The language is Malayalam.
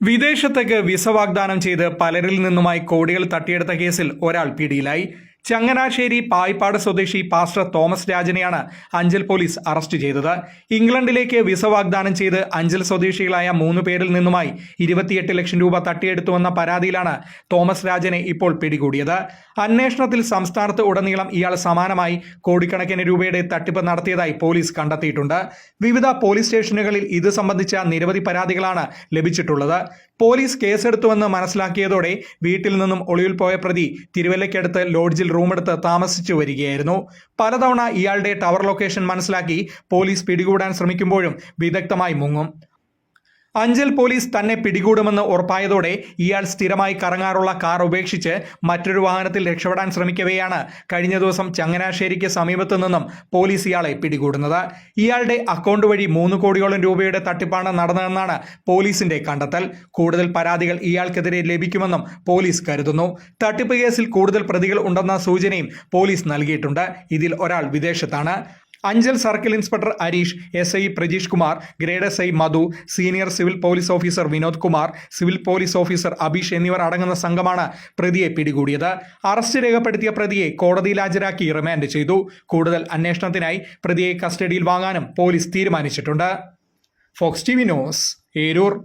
വിദേശത്തേക്ക് വിസ വാഗ്ദാനം ചെയ്ത് പലരിൽ നിന്നുമായി കോടികൾ തട്ടിയെടുത്ത കേസിൽ ഒരാൾ പിടിയിലായി. ചങ്ങനാശ്ശേരി പായിപ്പാട് സ്വദേശി പാസ്റ്റർ തോമസ് രാജനെയാണ് അഞ്ചൽ പോലീസ് അറസ്റ്റ് ചെയ്തത്. ഇംഗ്ലണ്ടിലേക്ക് വിസ വാഗ്ദാനം ചെയ്ത് അഞ്ചൽ സ്വദേശികളായ 3 പേരിൽ നിന്നുമായി 28 ലക്ഷം രൂപ തട്ടിയെടുത്തുവെന്ന പരാതിയിലാണ് തോമസ് രാജനെ ഇപ്പോൾ പിടികൂടിയത്. അന്വേഷണത്തിൽ സംസ്ഥാനത്ത് ഉടനീളം ഇയാൾ സമാനമായി കോടിക്കണക്കിന് രൂപയുടെ തട്ടിപ്പ് നടത്തിയതായി പോലീസ് കണ്ടെത്തിയിട്ടുണ്ട്. വിവിധ പോലീസ് സ്റ്റേഷനുകളിൽ ഇത് സംബന്ധിച്ച നിരവധി പരാതികളാണ് ലഭിച്ചിട്ടുള്ളത്. പോലീസ് കേസെടുത്തുവെന്ന് മനസ്സിലാക്കിയതോടെ വീട്ടിൽ നിന്നും ഒളിവിൽ പോയ പ്രതി തിരുവല്ലയ്ക്കടുത്ത് ലോഡ്ജിൽ റൂമെടുത്ത് താമസിച്ചു വരികയായിരുന്നു. പലതവണ ഇയാളുടെ ടവർ ലൊക്കേഷൻ മനസ്സിലാക്കി പോലീസ് പിടികൂടാൻ ശ്രമിക്കുമ്പോഴും വിദഗ്ധമായി മുങ്ങും. അഞ്ചൽ പോലീസ് തന്നെ പിടികൂടുമെന്ന് ഉറപ്പായതോടെ ഇയാൾ സ്ഥിരമായി കറങ്ങാറുള്ള കാർ ഉപേക്ഷിച്ച് മറ്റൊരു വാഹനത്തിൽ രക്ഷപ്പെടാൻ ശ്രമിക്കവെയാണ് കഴിഞ്ഞ ദിവസം ചങ്ങനാശ്ശേരിക്ക് സമീപത്തു നിന്നും പോലീസ് ഇയാളെ പിടികൂടുന്നത്. ഇയാളുടെ അക്കൗണ്ട് വഴി 3 കോടിയോളം രൂപയുടെ തട്ടിപ്പാണ് നടന്നതെന്നാണ് പോലീസിന്റെ കണ്ടെത്തൽ. കൂടുതൽ പരാതികൾ ഇയാൾക്കെതിരെ ലഭിക്കുമെന്നും പോലീസ് കരുതുന്നു. തട്ടിപ്പ് കേസിൽ കൂടുതൽ പ്രതികൾ ഉണ്ടെന്ന സൂചനയും പോലീസ് നൽകിയിട്ടുണ്ട്. ഇതിൽ ഒരാൾ വിദേശത്താണ്. Anchal circle inspector Areesh, SI Prajeesh Kumar, grade SI Madhu, senior civil police officer Vinod Kumar, civil police officer Abeesh എന്നിവർ അടങ്ങുന്ന സംഘമാണ് പ്രതിയെ പിടികൂടിയത്. അറസ്റ്റ് രേഖപ്പെടുത്തിയ പ്രതിയെ കോടതിയിൽ ഹാജരാക്കി റിമാൻഡ് ചെയ്തു. കൂടുതൽ അന്വേഷണത്തിനായി പ്രതിയെ കസ്റ്റഡിയിൽ വാങ്ങാനും പോലീസ് തീരുമാനിച്ചിട്ടുണ്ട്. Fox TV news, Eroor.